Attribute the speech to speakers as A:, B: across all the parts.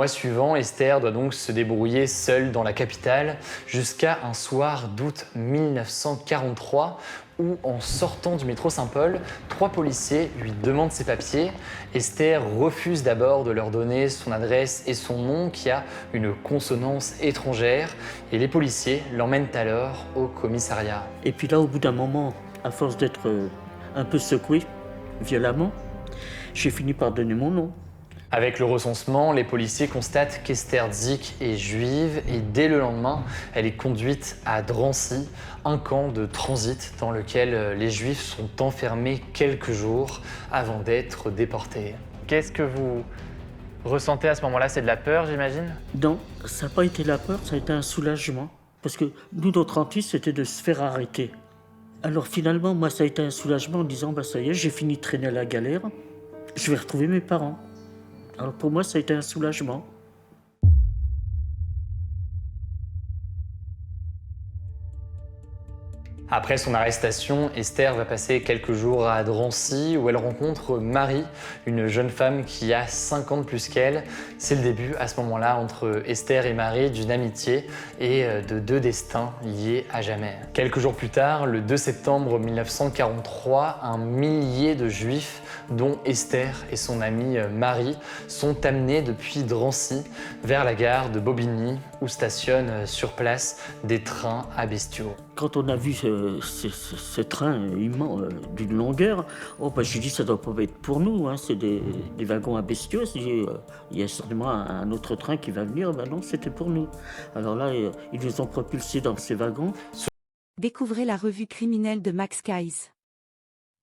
A: mois suivant, Esther doit donc se débrouiller seule dans la capitale jusqu'à un soir d'août 1943 où, en sortant du métro Saint-Paul, 3 policiers lui demandent ses papiers. Esther refuse d'abord de leur donner son adresse et son nom qui a une consonance étrangère et les policiers l'emmènent alors au commissariat.
B: Et puis là, au bout d'un moment, à force d'être un peu secoué violemment, j'ai fini par donner mon nom.
A: Avec le recensement, les policiers constatent qu'Esther Zik est juive et dès le lendemain, elle est conduite à Drancy, un camp de transit dans lequel les juifs sont enfermés quelques jours avant d'être déportés. Qu'est-ce que vous ressentez à ce moment-là? C'est de la peur, j'imagine?
B: Non, ça n'a pas été la peur, ça a été un soulagement. Parce que nous, notre hantise, c'était de se faire arrêter. Alors finalement, moi, ça a été un soulagement en disant, ça y est, j'ai fini de traîner à la galère, je vais retrouver mes parents. Alors pour moi, ça a été un soulagement.
A: Après son arrestation, Esther va passer quelques jours à Drancy où elle rencontre Marie, une jeune femme qui a 5 ans de plus qu'elle. C'est le début à ce moment-là entre Esther et Marie d'une amitié et de 2 destins liés à jamais. Quelques jours plus tard, le 2 septembre 1943, un millier de juifs, dont Esther et son amie Marie, sont amenés depuis Drancy vers la gare de Bobigny où stationnent sur place des trains à bestiaux.
B: Quand on a vu ce train immense d'une longueur, j'ai dit ça doit pas être pour nous, hein, c'est des wagons à bestiaux. Il y a certainement un autre train qui va venir. Non, c'était pour nous. Alors là, ils nous ont propulsés dans ces wagons.
C: Découvrez la revue criminelle de Max Kayes.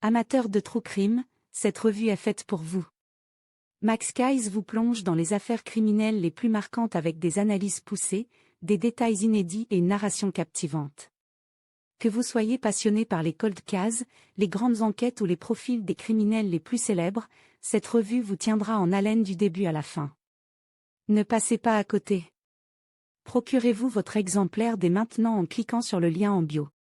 C: Amateur de true crime, cette revue est faite pour vous. Max Kayes vous plonge dans les affaires criminelles les plus marquantes avec des analyses poussées, des détails inédits et une narration captivante. Que vous soyez passionné par les cold cases, les grandes enquêtes ou les profils des criminels les plus célèbres, cette revue vous tiendra en haleine du début à la fin. Ne passez pas à côté. Procurez-vous votre exemplaire dès maintenant en cliquant sur le lien en bio.